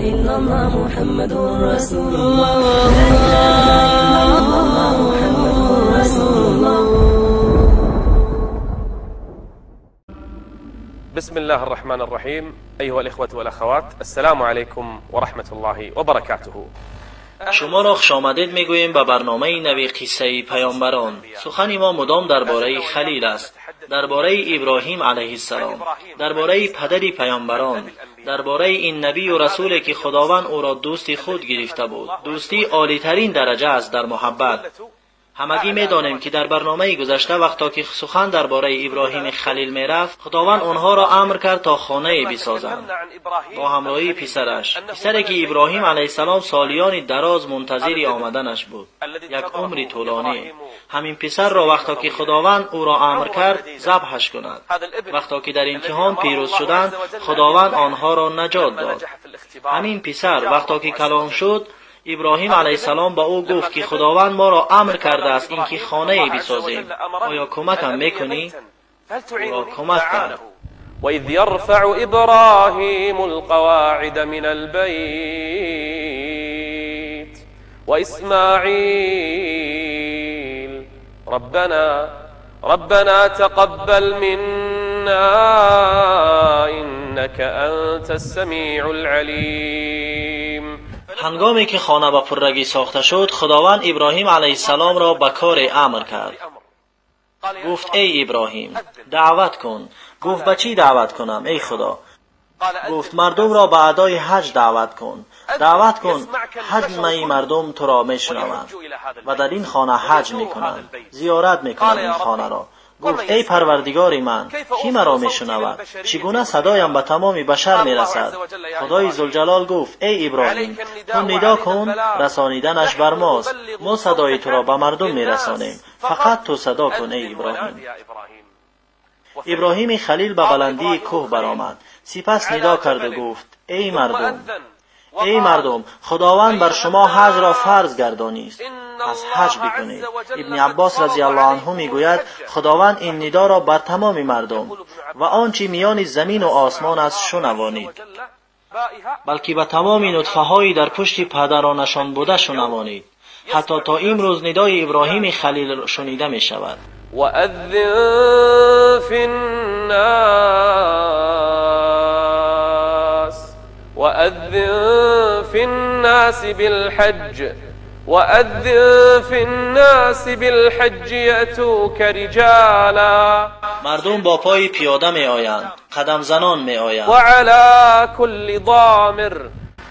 إلا الله محمد رسول الله لا إله إلا الله محمد رسول الله. بسم الله الرحمن الرحيم. أيها الإخوة والأخوات، السلام عليكم ورحمة الله وبركاته. شما را خوش آمدید میگوییم به برنامه نوی قصه پیامبران. سخن ما مدام درباره خلیل است، درباره ابراهیم علیه السلام، درباره پدر پیامبران، درباره این نبی و رسولی که خداوند او را دوست خود گرفته بود. دوستی عالی ترین درجه است در محبت. همگی میدانیم که در برنامه گذشته وقتا که سخن درباره ابراهیم خلیل میرفت، خداوند آنها را امر کرد تا خانه بسازند با همراهی پسرش، پسری که ابراهیم علیه السلام سالیان دراز منتظر آمدنش بود، یک عمر طولانی. همین پسر را وقتا که خداوند او را امر کرد ذبحش کند، وقتا که در امتحان پیروز شدند، خداوند آنها را نجات داد. همین پسر وقتا که کلام شد، ابراهیم علیه السلام با او گفت که خداوند ما را امر کرده است اینکه خانه بسازیم، آیا کمکم میکنی؟ او را کمک کرد. وإذ يرفع إبراهيم القواعد من البيت وإسماعيل ربنا تقبل منا إنك أنت السميع العليم. هنگامی که خانه با پررگی ساخته شد، خداوند ابراهیم علیه السلام را به کار امر کرد. گفت ای ابراهیم دعوت کن. گفت به چی دعوت کنم ای خدا؟ گفت مردم را به ادای حج دعوت کن. دعوت کن، حجمه مردم تو را میشنوند و در این خانه حج میکنند، زیارت میکنند این خانه را. گفت ای پروردگار من، کی مرا میشنود؟ چگونه صدایم به تمام بشر میرسد؟ خدای ذوالجلال گفت ای ابراهیم تو ندا کن، رسانیدنش بر ماست، ما صدای تو را به مردم میرسانیم، فقط تو صدا کن ای ابراهیم. ابراهیم خلیل به بلندی کوه برآمد، سپس ندا کرد و گفت ای مردم خداوند بر شما حج را فرض گردانیست، پس حج بکنید. ابن عباس رضی الله عنه میگوید خداوند این ندا را بر تمام مردم و آنچه میان زمین و آسمان است شنوانید، بلکه به تمام نطفه هایی در پشت پدرانشان بوده شنوانید، حتی تا امروز ندای ابراهیم خلیل شنیده می شود. وأذن في الناس بالحج يأتوك رجالا. مردم با پای پیاده می آیند، قدم زنان می آیند، وعلى كل ضامر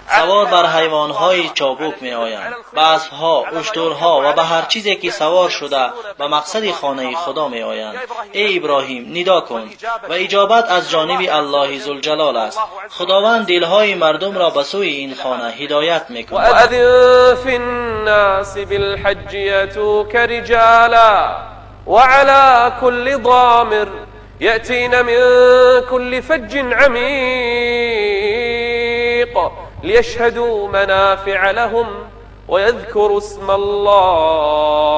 سوار بر حیوانهای چابک می آیند، به اسبها، اشترها و به هر چیزی که سوار شده به مقصد خانه خدا می آیند. ای ابراهیم ندا کن و اجابت از جانب الله ذوالجلال است. خداوند دلهای مردم را به سوی این خانه هدایت می کند. وأذن في الناس بالحج يأتوك رجالا وعلى كل ضامر يأتين من كل فج عميق ليشهدوا منافع لهم ويذكروا اسم الله.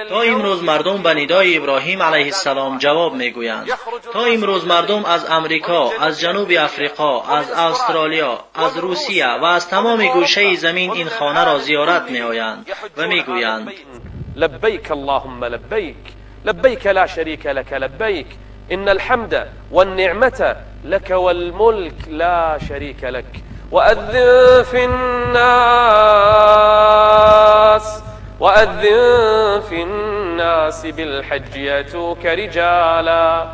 تا امروز مردم به ندای ابراهیم علیه السلام جواب میگویند. تا امروز مردم از امریکا، از جنوب افریقا، از استرالیا، از روسیه و از تمام گوشه زمین این خانه را زیارت میآیند و میگویند لبیک اللهم لبیک، لبیک لا شریک لك لبیک، إن الحمد والنعمة لك والملك لا شريك لك. وأذن في الناس بالحج يأتوك رجالا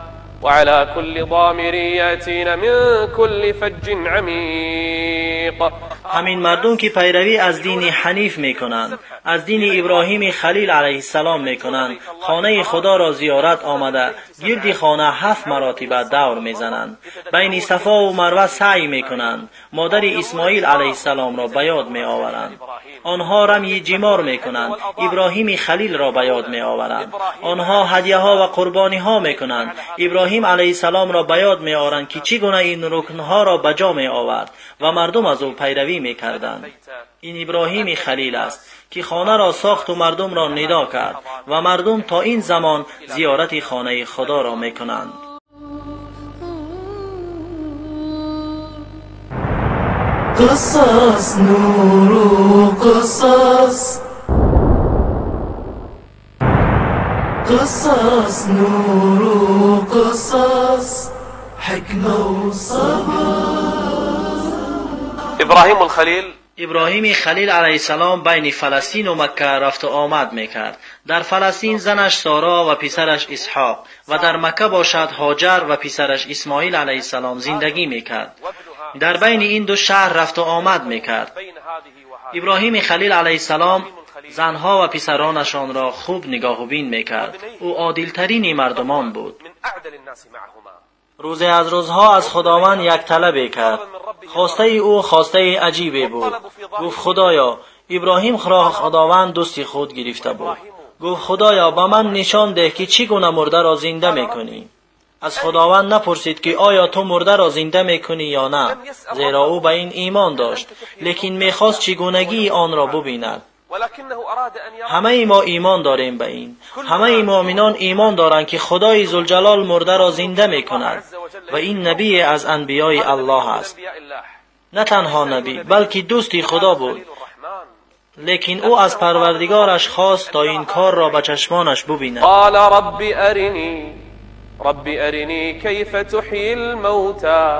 وعلى كل ضامر يأتين من كل فج عميق. همین مردم که پیروی از دین حنیف میکنند، از دین ابراهیم خلیل علیه السلام میکنند، خانه خدا را زیارت آمده گرد خانه 7 مراتب دور میزنند، بین صفا و مروه سعی میکنند، مادر اسماعیل علیه السلام را به یاد میآورند، آنها رمی جمار میکنند، ابراهیم خلیل را به یاد میآورند، آنها هدیه ها و قربانی ها میکنند، ابراهیم علیه السلام را به یاد میآورند که چگونه این رکن ها را به جا میآورد و مردم از او پیروی میکردند. این ابراهیم خلیل است که خانه را ساخت و مردم را ندا کرد و مردم تا این زمان زیارت خانه خدا را میکنند. قصص نور قصص قصص نور قصص حكمة وصبر. إبراهيم الخليل ابراهیم خلیل علیه السلام بین فلسطین و مکه رفت و آمد میکرد. در فلسطین زنش سارا و پسرش اسحاق و در مکه باشد هاجر و پسرش اسماعیل علیه السلام زندگی میکرد. در بین این دو شهر رفت و آمد میکرد. ابراهیم خلیل علیه السلام زنها و پسرانشان را خوب نگاه و بین میکرد. او عادلترین مردمان بود. روزی از روزها از خداوند یک طلب کرد. خواسته او خواسته عجیبی بود. گفت خدایا، ابراهیم را خداوند دوست خود گرفته بود. گفت خدایا به من نشان ده که چگونه مرده را زنده میکنی. از خداوند نپرسید که آیا تو مرده را زنده میکنی یا نه، زیرا او به این ایمان داشت، لیکن میخواست چگونگی آن را ببیند. همه ما ایمان داریم به این. همه مؤمنان ایمان دارند که خدای ذوالجلال مرده را زنده میکند و این نبی از انبیای الله است. نه تنها نبی بلکه دوستی خدا بود، لیکن او از پروردگارش خواست تا این کار را به چشمانش ببیند. قال رب ارنی کیف تحیی الموتى.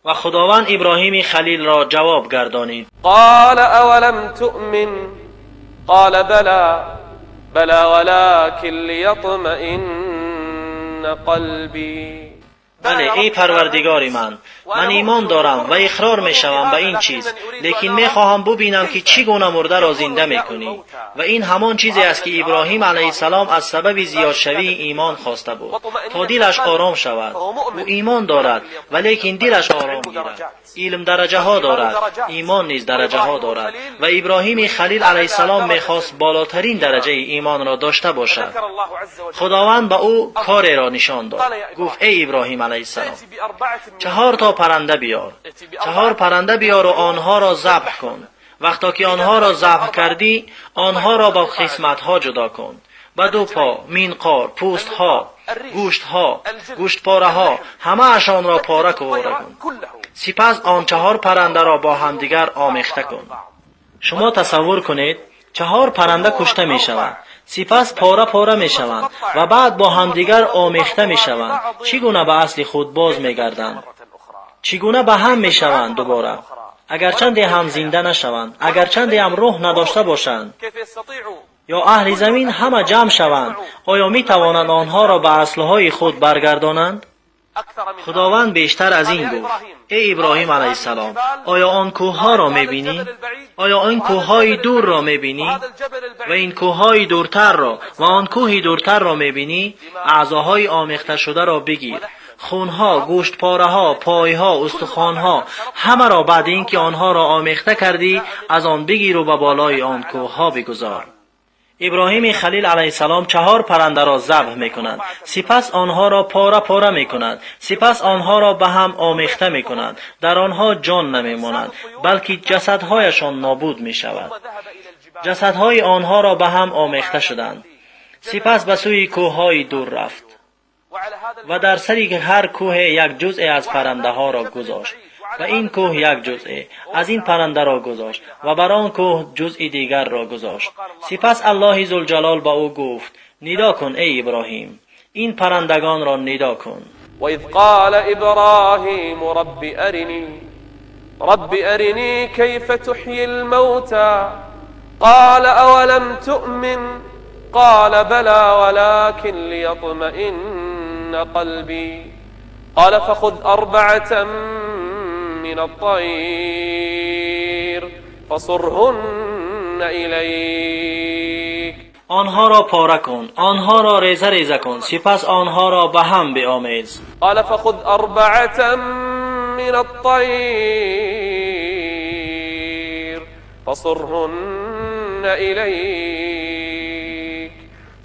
و خداوند ابراهیم خلیل را جواب گردانید. قال اولم تؤمن قال بلى ولكن ليطمئن قلبی. بله ای پروردگار من ایمان دارم و اقرار می شوم به این چیز، لیکن می خواهم ببینم که چگونه مرده را زنده می کنی. و این همان چیزی است که ابراهیم علیه السلام از سبب زیادشوی ایمان خواسته بود، تا دلش آرام شود. او ایمان دارد ولیکن دلش آرام گیرد. علم درجه ها دارد، ایمان نیز درجه ها دارد و ابراهیم خلیل علیه السلام می خواست بالاترین درجه ایمان را داشته باشد. خداوند به او کاری را نشان داد. گفت ای ابراهیم علیه السلام، 4 تا پرنده بیار. 4 پرنده بیار و آنها را ذبح کن. وقتا که آنها را ذبح کردی، آنها را با قسمت ها جدا کن. به 2 پا، منقار، پوست ها، گوشت ها، گوشت پاره ها، همه اشان را پاره کن. سپس آن 4 پرنده را با همدیگر آمیخته کن. شما تصور کنید 4 پرنده کشته می شوند، سپس پاره پاره می شوند و بعد با همدیگر آمیخته می شوند. چگونه به اصل خود باز می گردند؟ چگونه به هم می شوند دوباره؟ اگرچند هم زنده نشوند، اگرچند هم روح نداشته باشند، یا اهل زمین همه جمع شوند، آیا می توانند آنها را به اصلهای خود برگردانند؟ خداوند بیشتر از این گفت. ای ابراهیم علیه السلام، آیا آن کوهها را میبینی؟ آیا آن کوههای دور را میبینی؟ و این کوههای دورتر را و آن کوهی دورتر را میبینی؟ اعضاهای آمیخته شده را بگیر، خونها، گوشت پاره ها، پایها، استخوانها، همه را بعد اینکه آنها را آمیخته کردی از آن بگیر و به بالای آن کوهها بگذار. ابراهیم خلیل علیه السلام 4 پرنده را ذبح میکنند، سپس آنها را پاره پاره میکنند، سپس آنها را به هم آمیخته میکنند. در آنها جان نمیماند، بلکه جسدهایشان نابود میشود. جسدهای آنها را به هم آمیخته شدند. سپس به سوی کوههای دور رفت و در سری هر کوه یک جزء از پرنده ها را گذاشت و این کوه یک جزء از این پرنده را گذاشت و بر آن کوه جزء دیگر را گذاشت. سپس الله ذوالجلال با او گفت ندا کن ای ابراهیم، این پرندگان را ندا کن. و اذ قال ابراهیم رب ارنی کیف تحیی الموتى قال اولم تؤمن قال بلى ولكن ليطمئن قلبي قال فخذ 4 من الطير فصرهن إليك. آنها را پاره کن، آنها را ریزه ریزه کن، سپس آنها را به هم بیامیز. قال فخذ 4 من الطير فصرهن إليك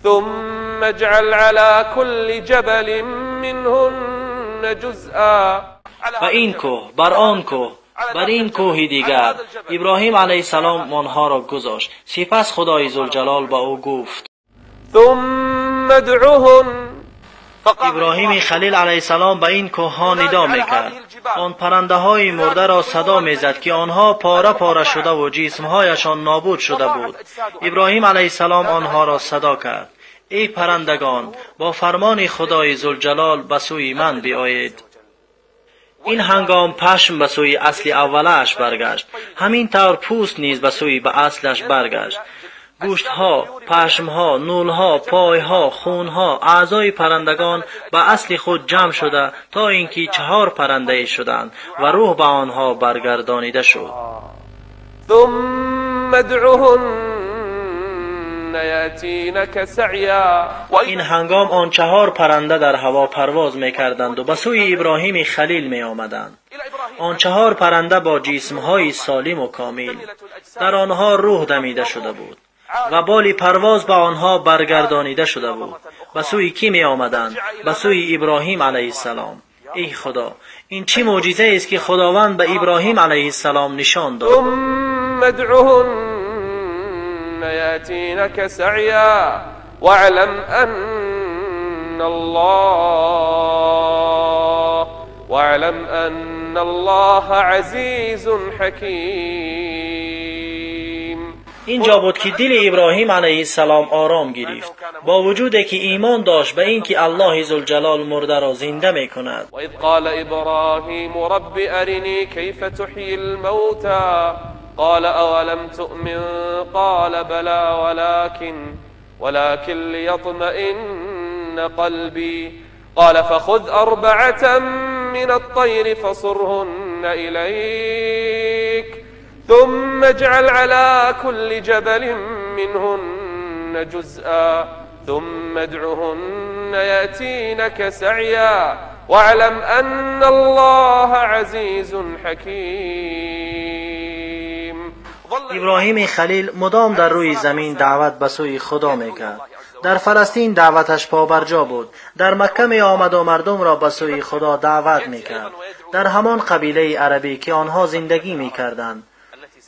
ثم اجعل على كل جبل منهن جزءا. و این کوه بر آن کوه بر این کوه دیگر ابراهیم علیه السلام آنها را گذاشت. سپس خدای ذوالجلال با او گفت ثم ادعهن ابراهیم خلیل علیه السلام به این کوهها ندا میکرد. آن پرنده های مرده را صدا میزد که آنها پاره پاره شده و جسمهایشان نابود شده بود. ابراهیم علیه السلام آنها را صدا کرد: ای پرندگان، با فرمان خدای ذوالجلال به سوی من بیایید. این هنگام پشم به سوی اصل اولش برگشت، همین طور پوست نیز به سوی به اصلش برگشت. گوشتها، پشمها، نولها، پایها، خونها، اعضای پرندگان به اصل خود جمع شده تا اینکه 4 پرنده شدند و روح به آنها برگردانیده شد. ثم ادعهن یأتینک سعیا. این هنگام آن 4 پرنده در هوا پرواز میکردند و به سوی ابراهیم خلیل می آمدند. آن 4 پرنده با جسمهای سالم و کامل، در آنها روح دمیده شده بود و بال پرواز به آنها برگردانیده شده بود. به سوی کی می آمدند؟ به سوی ابراهیم علیه السلام. ای خدا، این چه معجزه است که خداوند به ابراهیم علیه السلام نشان داد. ثم ادعهن یأتینک سعیا واعلم ان الله عزیز حکیم. اینجا بود که دل ابراهیم علیه السلام آرام گرفت، با وجودی که ایمان داشت به اینکه الله ذوالجلال مرده را زنده میکند. و اذ قال ابراهیم رب ارنی کیف تحیی الموتى قال اولم تؤمن قال بلى ولكن ليطمئن قلبي قال فخذ 4 من الطير فصرهن إليك ثم اجعل على كل جبل منهن جزءا ثم ادعهن يأتينك سعيا واعلم أن الله عزيز حكيم. ابراهیم خلیل مدام در روی زمین دعوت به سوی خدا میکرد. در فلسطین دعوتش پابرجا بود. در مکه می آمد و مردم را به سوی خدا دعوت میکرد. در همان قبیله عربی که آنها زندگی میکردند،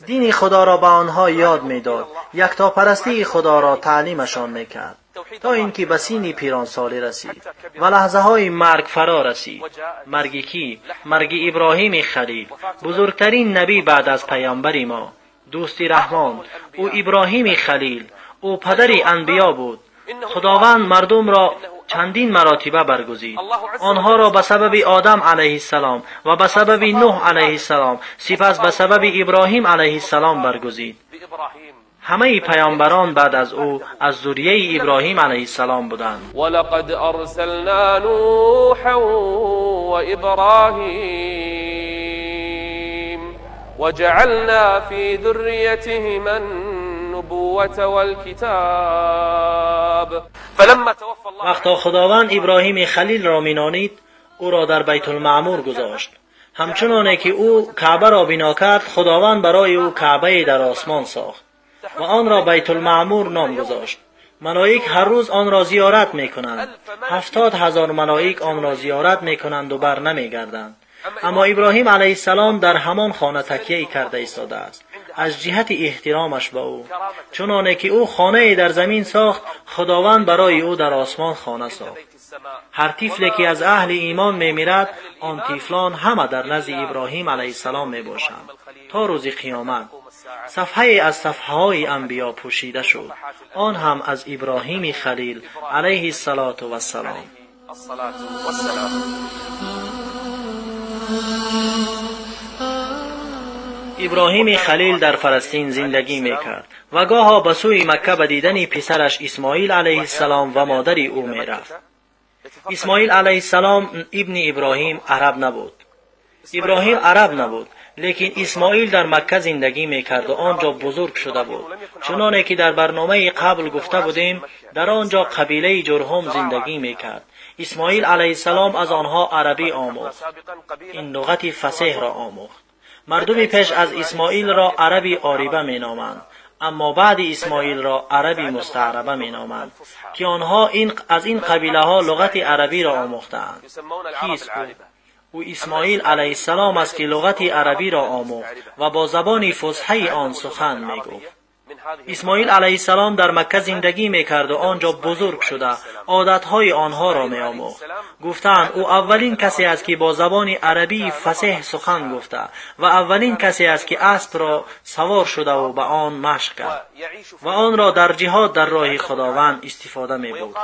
دین خدا را به آنها یاد میداد. یکتاپرستی خدا را تعلیمشان میکرد تا اینکه به سن پیران سالی رسید و لحظه های مرگ فرا رسید. مرگ کی؟ مرگ ابراهیم خلیل، بزرگترین نبی بعد از پیامبر ما، دوست رحمان. او ابراهیم خلیل، او پدر انبیا بود. خداوند مردم را چندین مراتبه برگزید. آنها را به سبب آدم علیه السلام و به سبب نوح علیه السلام، سپس به سبب ابراهیم علیه السلام برگزید. همه پیامبران بعد از او از ذریه ابراهیم علیه السلام بودند. ولقد ارسلنا نوحا وابراهیم وجعلنا في ذريتهما النبوة والكتاب. وقتا خداوند ابراهیم خلیل را مینانید، او را در بیت المعمور گذاشت. همچنانه که او کعبه را بنا کرد، خداوند برای او کعبه در آسمان ساخت و آن را بیت المعمور نام گذاشت. ملائک هر روز آن را زیارت میکنند. 70,000 ملائک آن را زیارت میکنند و بر نمیگردند. اما ابراهیم علیه السلام در همان خانه تکیه کرده ایستاده است از جهت احترامش به او. چنانه که او خانه در زمین ساخت، خداوند برای او در آسمان خانه ساخت. هر طفلی که از اهل ایمان میمیرد، آن طفلان همه در نزد ابراهیم علیه السلام میباشند تا روز قیامت. صفحه از صفحه های انبیا پوشیده شد، آن هم از ابراهیم خلیل علیه السلام. ابراهیم خلیل در فلسطین زندگی میکرد و گاها به سوی مکه به دیدن پسرش اسماعیل علیه السلام و مادر او میرفت. اسماعیل علیه السلام ابن ابراهیم عرب نبود. ابراهیم عرب نبود، لیکن اسماعیل در مکه زندگی میکرد و آنجا بزرگ شده بود. چنانه که در برنامه قبل گفته بودیم، در آنجا قبیله جرهم زندگی میکرد. اسماعیل علیه السلام از آنها عربی آموخت، این لغت فصیح را آموخت. مردم پیش از اسماعیل را عربی عاربه می نامند، اما بعد اسماعیل را عربی مستعربه می نامند که آنها از این قبیله ها لغت عربی را آموختند. کیست او اسماعیل علیه السلام است که لغت عربی را آموخت و با زبان فصحی آن سخن می گفت. اسماعیل علیه السلام در مکه زندگی میکرد و آنجا بزرگ شده عادتهای آنها را میآموخت. گفتند او اولین کسی است که با زبان عربی فصیح سخن گفته و اولین کسی است که اسب را سوار شده و به آن مشق کرد و آن را در جهاد در راه خداوند استفاده می بود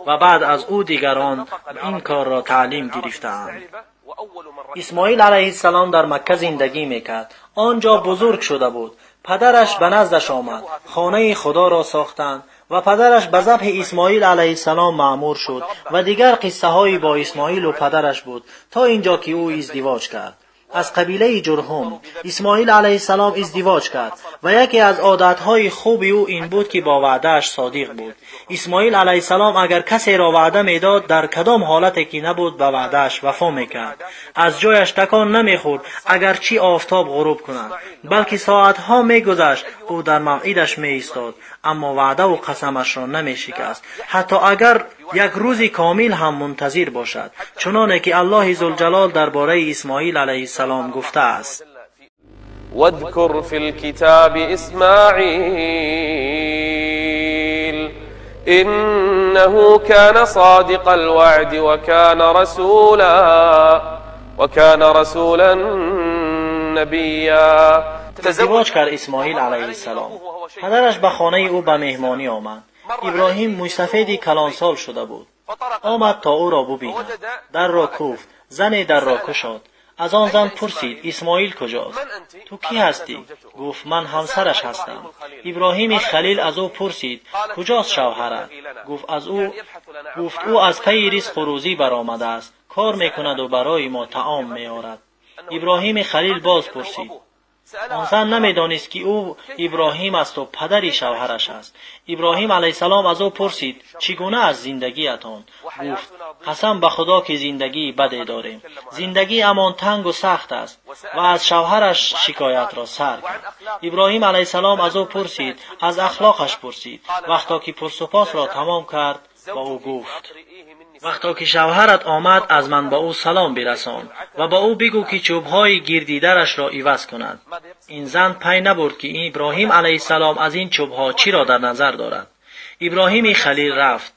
و بعد از او دیگران این کار را تعلیم گرفتند. اسماعیل علیه السلام در مکه زندگی میکرد. آنجا بزرگ شده بود. پدرش به نزدش آمد. خانه خدا را ساختند و پدرش به ذبح اسماعیل علیه السلام مأمور شد و دیگر قصه هایی با اسماعیل و پدرش بود تا اینجا که او ازدواج کرد. از قبیله جرهم اسماعیل علیه السلام ازدواج کرد و یکی از عادتهای خوب او این بود که با وعدهش صادق بود. اسماعیل علیه السلام اگر کسی را وعده میداد در کدام حالتی که نبود به وعدهش وفا میکرد. از جایش تکان نمیخورد اگرچه آفتاب غروب کند، بلکه ساعتها میگذشت او در موعدش میایستاد، اما وعده و قسمش را نمیشکست حتی اگر یک روزی کامل هم منتظر باشد، چنانه که الله ذوالجلال درباره اسماعیل علیه السلام گفته است: واذكر في الكتاب إسماعيل إنه كان صادق الوعد وكان رسولا نبيا. ازدواج کرد اسماعیل علیه السلام. پدرش به خانه او به مهمانی آمد. ابراهیم موسفیدی کلانسال شده بود. آمد تا او را ببیند. در را کوفت. زن در را کشاد. از آن زن پرسید اسماعیل کجاست؟ تو کی هستی؟ گفت من همسرش هستم. ابراهیم خلیل از او پرسید کجاست شوهرت؟ گفت او از پی رزق و روزی برآمده است، کار میکند و برای ما طعام میآورد. ابراهیم خلیل باز پرسید. آن زن نمیدانست که او ابراهیم است و پدری شوهرش است. ابراهیم علیه السلام از او پرسید چگونه از زندگیتان؟ گفت قسم به خدا که زندگی بدی داریم. زندگی امان تنگ و سخت است و از شوهرش شکایت را سر کرد. ابراهیم علیه السلام از او پرسید، از اخلاقش پرسید. وقتی که پرسپاس را تمام کرد با او گفت وقتی که شوهرت آمد از من با او سلام برسان و با او بگو که چوبهای گردیدرش را عوض کند. این زن پی نبرد که ابراهیم علیه السلام از این چوبها چی را در نظر دارد. ابراهیم خلیل رفت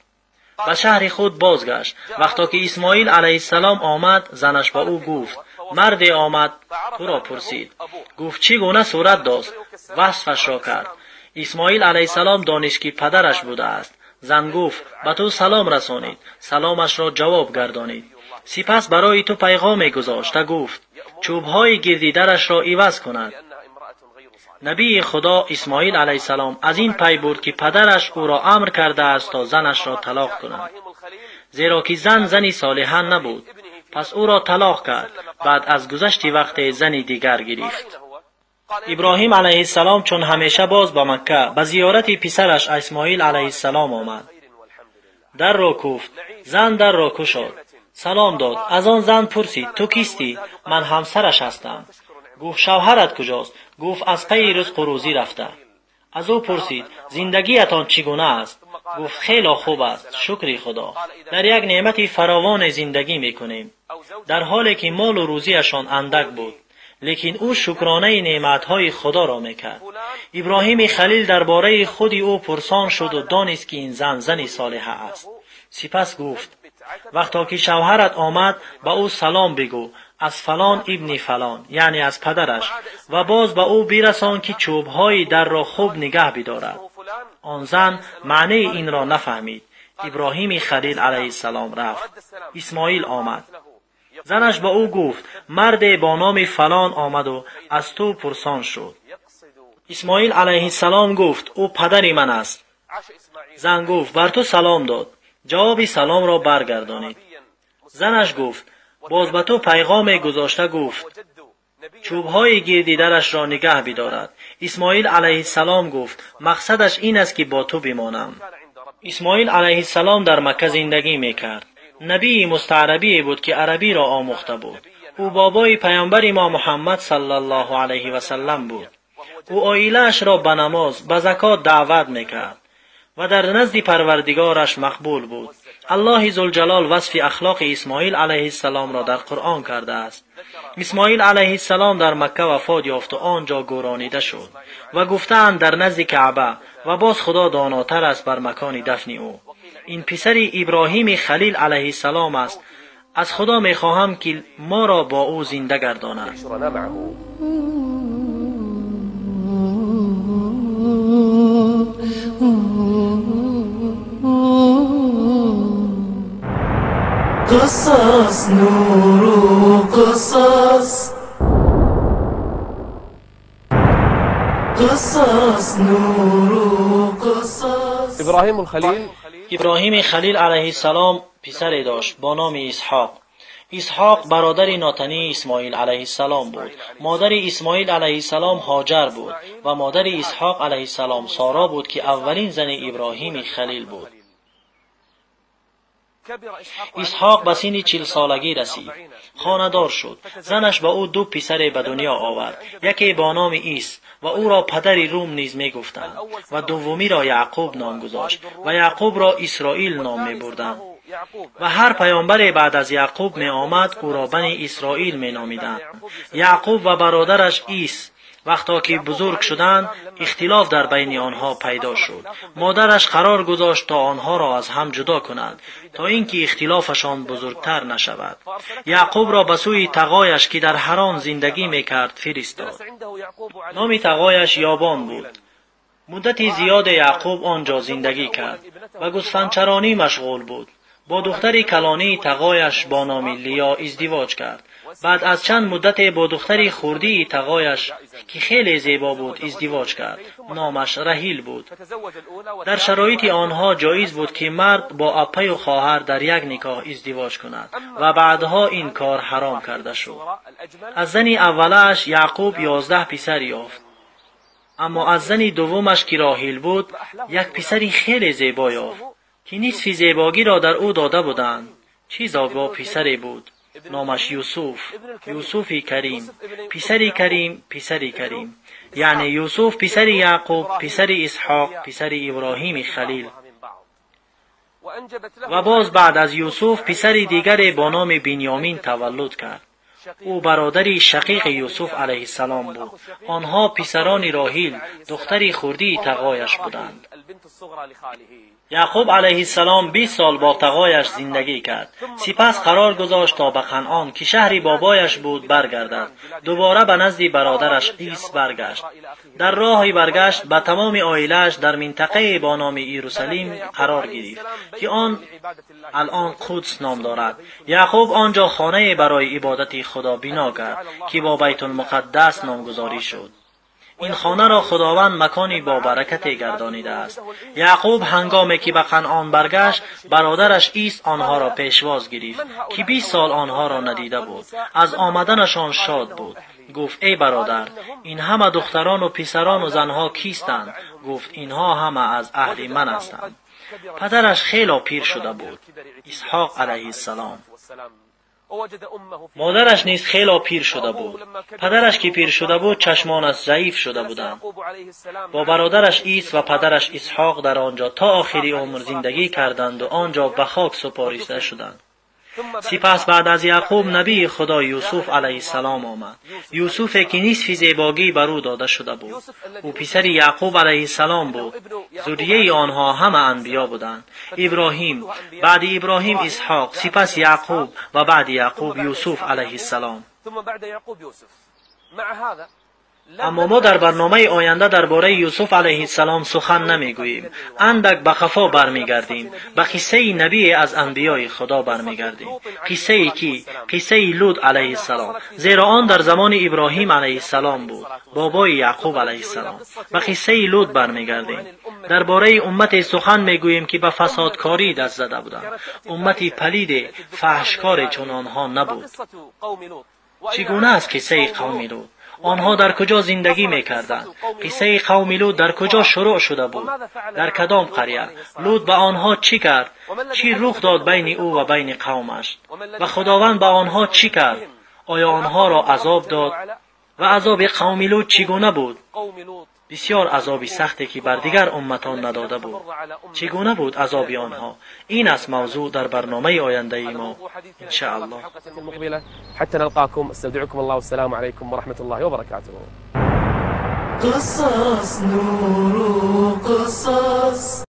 و شهر خود بازگشت. وقتی که اسماعیل علیه السلام آمد زنش با او گفت مرد آمد تو را پرسید. گفت چگونه صورت داشت؟ وصفش را کرد. اسماعیل علیه السلام دانست که پدرش بوده است. زن گفت به تو سلام رسانید. سلامش را جواب گردانید. سپس برای تو پیغام گذاشت و گفت چوبهای گردیدرش را عوض کند. نبی خدا اسماعیل علیه السلام از این پی برد که پدرش او را امر کرده است تا زنش را طلاق کند، زیرا که زنی صالحه نبود. پس او را طلاق کرد. بعد از گذشت وقت زنی دیگر گرفت. ابراهیم علیه السلام چون همیشه باز به مکه به زیارت پسرش اسماعیل علیه السلام آمد. در را کوفت. زن در را گشاد. سلام داد. از آن زن پرسید تو کیستی؟ من همسرش هستم. گفت شوهرت کجاست؟ گفت از پی رزق و روزی رفته. از او پرسید زندگیتان چگونه است؟ گفت خیلی خوب است، شکر خدا. در یک نعمت فراوان زندگی میکنیم. در حالی که مال و روزیشان اندک بود، لیکن او شکرانه نعمتهای خدا را میکرد. ابراهیم خلیل درباره خود او پرسان شد و دانست که این زنی صالحه است. سپس گفت وقتی که شوهرت آمد با او سلام بگو از فلان ابن فلان، یعنی از پدرش، و باز با او برسان که چوبهای در را خوب نگه بدارد. آن زن معنی این را نفهمید. ابراهیم خلیل علیه السلام رفت. اسماعیل آمد. زنش با او گفت مرد با نام فلان آمد و از تو پرسان شد. اسماعیل علیه السلام گفت او پدر من است. زن گفت بر تو سلام داد. جواب سلام را برگردانید. زنش گفت باز به تو پیغام گذاشته گفت چوبهای گردیدرش را نگه بدارد. اسماعیل علیه السلام گفت مقصدش این است که با تو بمانم. اسماعیل علیه السلام در مکه زندگی میکرد. نبی مستعربی بود که عربی را آموخته بود. او بابای پیامبر ما محمد صلی الله علیه و سلم بود. او عائله‌اش را به نماز، به زکات دعوت میکرد و در نزد پروردگارش مقبول بود. الله ذوالجلال وصف اخلاق اسماعیل علیه السلام را در قرآن کرده است. اسماعیل علیه السلام در مکه وفات یافت و آنجا گورانیده شد و گفتند در نزد کعبه و باز خدا داناتر است بر مکان دفن او. این پسر ابراهیم خلیل علیه السلام است. از خدا میخواهم که ما را با او زنده گرداند. قصص نور قصص قصص نور قصص. ابراهیم خلیل علیه السلام پسری داشت با نام اسحاق. اسحاق برادر ناتنی اسماعیل علیه السلام بود. مادر اسماعیل علیه السلام هاجر بود و مادر اسحاق علیه السلام سارا بود که اولین زن ابراهیم خلیل بود. اسحاق به سن 40 سالگی رسید. خانه‌دار شد. زنش به او 2 پسر به دنیا آورد. یکی با نام عیس و او را پدر روم نیز می گفتند و دومی را یعقوب نام گذاشت و یعقوب را اسرائیل نام می بردند. و هر پیامبر بعد از یعقوب می آمد او را بنی اسرائیل می نامیدند. یعقوب و برادرش عیس وقتا که بزرگ شدند اختلاف در بین آنها پیدا شد. مادرش قرار گذاشت تا آنها را از هم جدا کند تا اینکه اختلافشان بزرگتر نشود. یعقوب را به سوی تقایش که در حران زندگی میکرد فرستاد. نام تقایش یابان بود. مدتی زیاد یعقوب آنجا زندگی کرد و گوسفندچرانی مشغول بود. با دختری کلانی تقایش با نام لیا ازدواج کرد. بعد از چند مدت با دختری خردی تقایش که خیلی زیبا بود ازدواج کرد. نامش رحیل بود. در شرایط آنها جایز بود که مرد با اپه و خواهر در یک نکاح ازدواج کند و بعدها این کار حرام کرده شد. از زن اولش یعقوب 11 پسر یافت. اما از زن دومش که راحیل بود یک پسری خیلی زیبا یافت که نصف زیبایی را در او داده بودند. چه زیبا پسری بود. نامش یوسف کریم، پسری کریم، یعنی یوسف پسر یعقوب، پسر اسحاق، پسر ابراهیم خلیل. و باز بعد از یوسف پسر دیگر با نام بنیامین تولد کرد. او برادری شقیق یوسف علیه السلام بود. آنها پسران راحیل دختری خردی تقایش بودند. یعقوب علیه السلام 20 سال با تقایش زندگی کرد. سپس قرار گذاشت تا به کنعان که شهری بابایش بود برگردد. دوباره به نزد برادرش عیس برگشت. در راه برگشت به تمام عائله‌اش در منطقه با نام یروشلیم قرار گرفت که آن الان قدس نام دارد. یعقوب آنجا خانه برای عبادت خدا بنا کرد که با بیت المقدس نامگذاری شد. این خانه را خداوند مکانی با برکت گردانیده است. یعقوب هنگامی که به کنعان برگشت برادرش عیس آنها را پیشواز گرفت که 20 سال آنها را ندیده بود. از آمدنشان شاد بود. گفت ای برادر، این همه دختران و پسران و زنها کیستند؟ گفت اینها همه از اهل من هستند. پدرش خیلی پیر شده بود، اسحاق علیه السلام. مادرش نیز خیلی پیر شده بود. پدرش که پیر شده بود چشمانش ضعیف شده بودند. با برادرش عیس و پدرش اسحاق در آنجا تا آخری عمر زندگی کردند و آنجا به خاک سپاریده شدند. سپس بعد از یعقوب نبی خدا یوسف علیه السلام آمد. یوسف که نصف زیبایی بر او داده شده بود. او پسر یعقوب علیه السلام بود. ذریه آنها همه انبیا بودند. ابراهیم، بعد ابراهیم اسحاق، سپس یعقوب و بعد یعقوب یوسف علیه السلام. اما ما در برنامه آینده درباره یوسف علیه السلام سخن نمیگوییم. اندک به خفا برمیگردیم. به قصه نبی از انبیای خدا برمیگردیم. قصه کی؟ قصه لوط علیه السلام. زیرا آن در زمان ابراهیم علیه السلام بود، بابای یعقوب علیه السلام. به قصه لوط برمیگردیم. درباره امت سخن میگوییم که به فسادکاری دست زده بودند. امتی پلید فحشکار چون آنها نبود. چگونه است قصه قوم لوط؟ آنها در کجا زندگی میکردند؟ قصه قوم لوط در کجا شروع شده بود؟ در کدام قریه؟ لوط به آنها چی کرد؟ چی رخ داد بین او و بین قومش؟ و خداوند به آنها چی کرد؟ آیا آنها را عذاب داد؟ و عذاب قوم لوط چگونه بود؟ بسیار عذاب سختی که بر دیگر امتان نداده بود. چگونه بود عذاب آنها؟ این است موضوع در برنامه آینده ما ان شاء الله. حتى نلقاكم استودعكم الله والسلام عليكم ورحمة الله وبركاته. قصص نور قصص